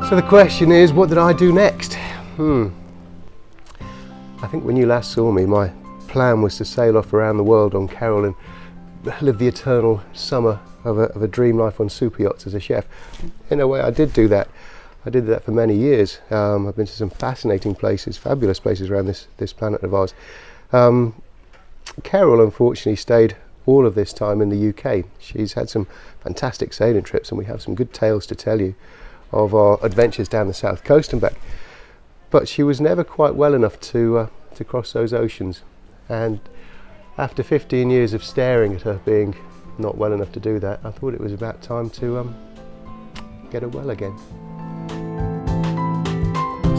So the question is, what did I do next? I think when you last saw me, my plan was to sail off around the world on KERYL and live the eternal summer of a dream life on super yachts as a chef. In a way, I did do that. I did that for many years. I've been to some fascinating places, fabulous places around this planet of ours. KERYL unfortunately stayed all of this time in the UK. She's had some fantastic sailing trips, and we have some good tales to tell you of our adventures down the south coast and back. But she was never quite well enough to cross those oceans. And after 15 years of staring at her being not well enough to do that, I thought it was about time to get her well again.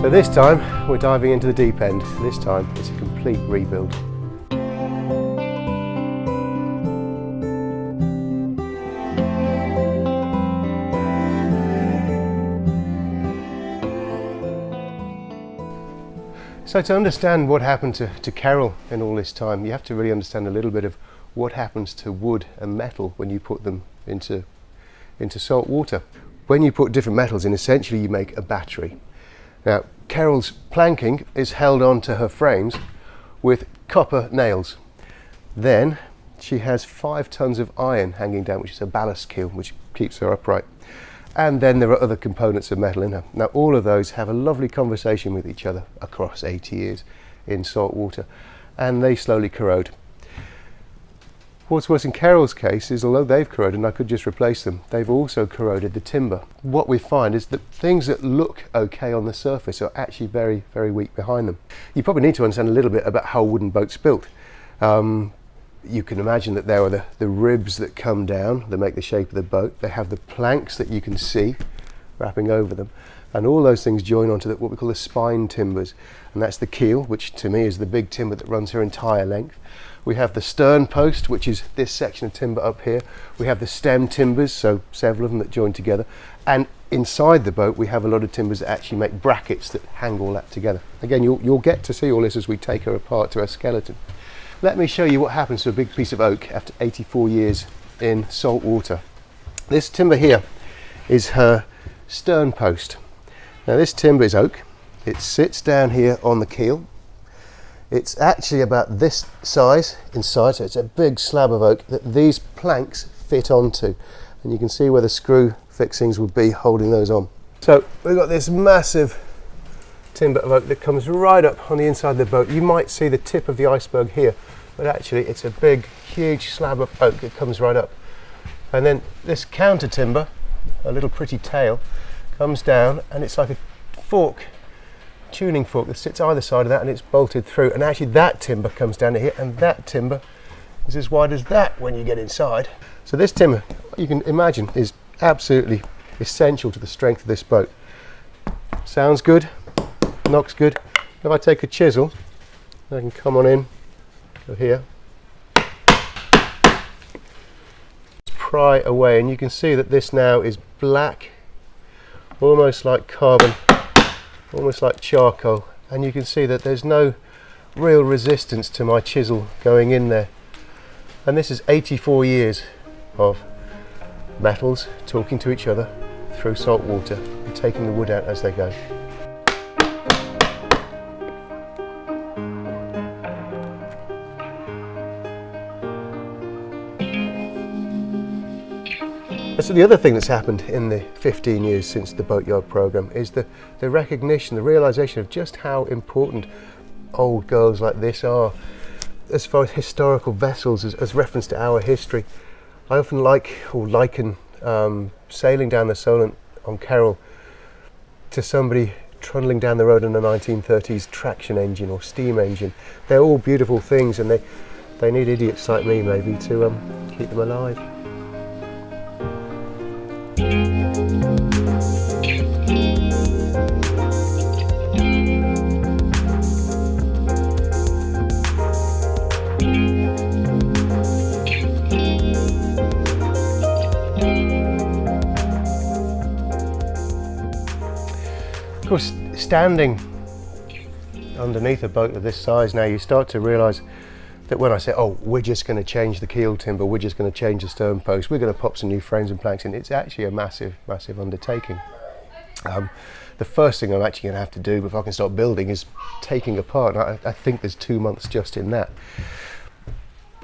So this time we're diving into the deep end. This time it's a complete rebuild. So to understand what happened to KERYL in all this time, you have to really understand a little bit of what happens to wood and metal when you put them into salt water. When you put different metals in, essentially you make a battery. Now, KERYL's planking is held onto her frames with copper nails. Then she has 5 tons of iron hanging down, which is a ballast keel, which keeps her upright. And then there are other components of metal in her. Now, all of those have a lovely conversation with each other across 80 years in salt water, and they slowly corrode. What's worse in KERYL's case is, although they've corroded and I could just replace them, they've also corroded the timber. What we find is that things that look okay on the surface are actually very, very weak behind them. You probably need to understand a little bit about how a wooden boat's built. You can imagine that there are the ribs that come down that make the shape of the boat. They have the planks that you can see wrapping over them, and all those things join onto what we call the spine timbers, and that's the keel, which to me is the big timber that runs her entire length. We have the stern post, which is this section of timber up here. We have the stem timbers, so several of them that join together, and inside the boat we have a lot of timbers that actually make brackets that hang all that together. Again, you'll get to see all this as we take her apart to her skeleton. Let me show you what happens to a big piece of oak after 84 years in salt water. This timber here is her stern post. Now this timber is oak. It sits down here on the keel. It's actually about this size inside, so it's a big slab of oak that these planks fit onto. And you can see where the screw fixings would be holding those on. So we've got this massive timber of oak that comes right up on the inside of the boat. You might see the tip of the iceberg here, but actually it's a big, huge slab of oak that comes right up. And then this counter timber, a little pretty tail, comes down, and it's like a fork, tuning fork that sits either side of that, and it's bolted through. And actually that timber comes down to here, and that timber is as wide as that when you get inside. So this timber, you can imagine, is absolutely essential to the strength of this boat. Sounds good, knocks good. If I take a chisel, I can come on in, go here, pry away, and you can see that this now is black, almost like carbon, almost like charcoal, and you can see that there's no real resistance to my chisel going in there. And this is 84 years of metals talking to each other through salt water and taking the wood out as they go. So the other thing that's happened in the 15 years since the Boatyard programme is the recognition, the realisation of just how important old girls like this are as far as historical vessels, as reference to our history. I often liken sailing down the Solent on KERYL to somebody trundling down the road in a 1930s traction engine or steam engine. They're all beautiful things, and they need idiots like me maybe to keep them alive. Of course, standing underneath a boat of this size now, you start to realise that when I say, oh, we're just going to change the keel timber, we're just going to change the stern post, we're going to pop some new frames and planks in, it's actually a massive, massive undertaking. The first thing I'm actually going to have to do before I can start building is taking apart. I think there's 2 months just in that.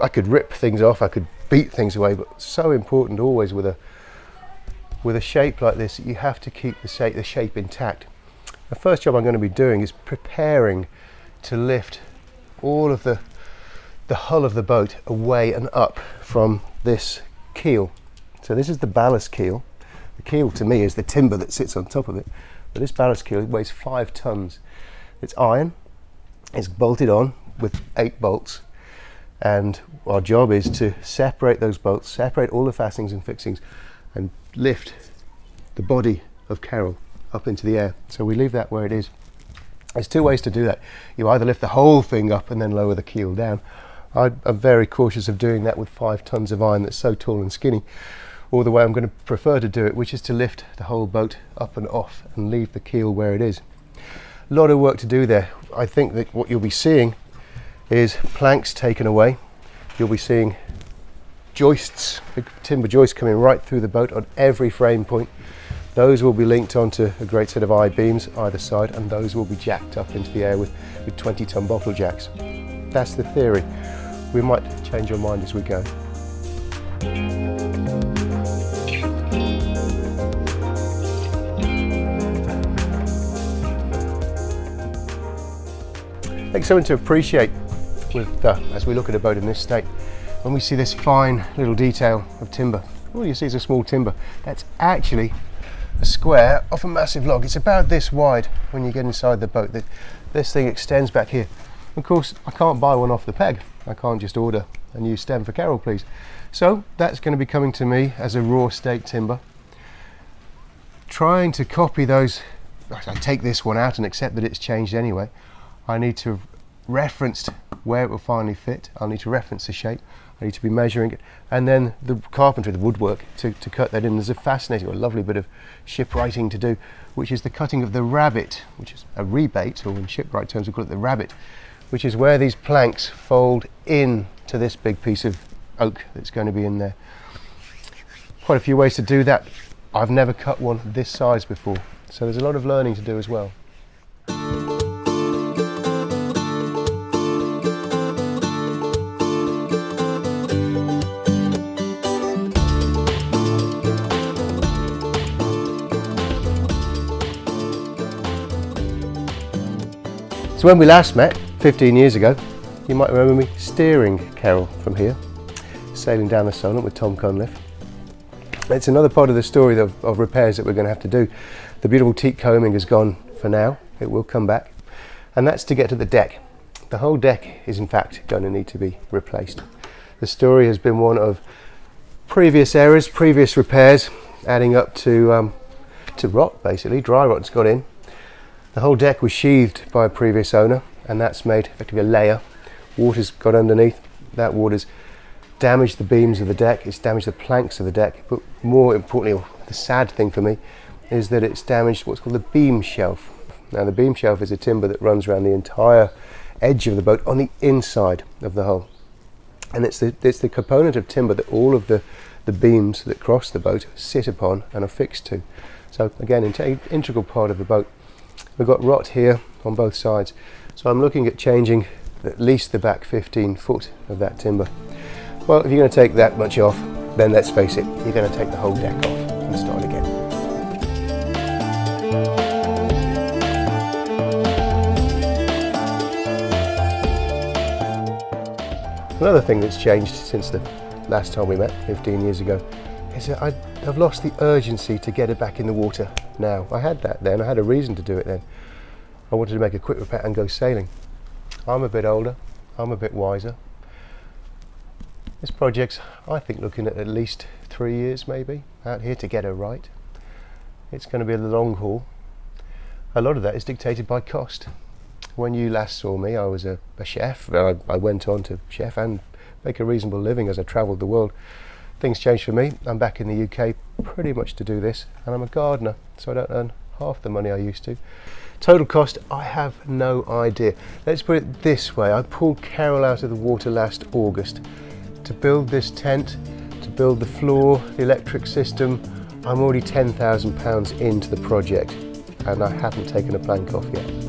I could rip things off, I could beat things away, but it's so important always with a shape like this, you have to keep the shape intact. The first job I'm going to be doing is preparing to lift all of the hull of the boat away and up from this keel. So this is the ballast keel. The keel to me is the timber that sits on top of it. But this ballast keel weighs 5 tons. It's iron, it's bolted on with 8 bolts, and our job is to separate those bolts, separate all the fastenings and fixings, and lift the body of KERYL up into the air. So we leave that where it is. There's 2 ways to do that. You either lift the whole thing up and then lower the keel down. I'm very cautious of doing that with 5 tons of iron that's so tall and skinny. Or the way I'm going to prefer to do it, which is to lift the whole boat up and off and leave the keel where it is. A lot of work to do there. I think that what you'll be seeing is planks taken away. You'll be seeing joists, big timber joists coming right through the boat on every frame point. Those will be linked onto a great set of I-beams either side, and those will be jacked up into the air with 20-ton bottle jacks. That's the theory. We might change our mind as we go. I think something to appreciate with as we look at a boat in this state, when we see this fine little detail of timber, all you see is a small timber. That's actually a square off a massive log. It's about this wide when you get inside the boat. This thing extends back here. Of course, I can't buy one off the peg. I can't just order a new stem for KERYL, please. So that's going to be coming to me as a raw stake timber. Trying to copy those, I take this one out and accept that it's changed anyway. I need to have referenced where it will finally fit. I'll need to reference the shape. I need to be measuring it. And then the carpentry, the woodwork, to cut that in. There's a fascinating, a lovely bit of shipwrighting to do, which is the cutting of the rabbet, which is a rebate, or in shipwright terms we call it the rabbet, which is where these planks fold in to this big piece of oak that's going to be in there. Quite a few ways to do that. I've never cut one this size before, so there's a lot of learning to do as well. So when we last met 15 years ago, you might remember me steering KERYL from here, sailing down the Solent with Tom Cunliffe. It's another part of the story of repairs that we're going to have to do. The beautiful teak combing is gone for now. It will come back, and that's to get to the deck. The whole deck is in fact going to need to be replaced. The story has been one of previous errors, previous repairs, adding up to rot basically. Dry rot's got in. The whole deck was sheathed by a previous owner, and that's made effectively a layer. Water's got underneath. That water's damaged the beams of the deck, it's damaged the planks of the deck, but more importantly, the sad thing for me, is that it's damaged what's called the beam shelf. Now the beam shelf is a timber that runs around the entire edge of the boat on the inside of the hull. And it's the component of timber that all of the beams that cross the boat sit upon and are fixed to. So again, an integral part of the boat. We've got rot here on both sides, so I'm looking at changing at least the back 15 foot of that timber. Well, if you're going to take that much off, then let's face it, you're going to take the whole deck off and start again. Another thing that's changed since the last time we met 15 years ago is that I've lost the urgency to get it back in the water now. I had that then, I had a reason to do it then. I wanted to make a quick repair and go sailing. I'm a bit older, I'm a bit wiser. This project's, I think, looking at least 3 years maybe, out here to get her right. It's going to be a long haul. A lot of that is dictated by cost. When you last saw me, I was a chef. I went on to chef and make a reasonable living as I travelled the world. Things changed for me. I'm back in the UK pretty much to do this, and I'm a gardener, so I don't earn half the money I used to. Total cost, I have no idea. Let's put it this way, I pulled KERYL out of the water last August. To build this tent, to build the floor, the electric system, I'm already £10,000 into the project. and I haven't taken a plank off yet.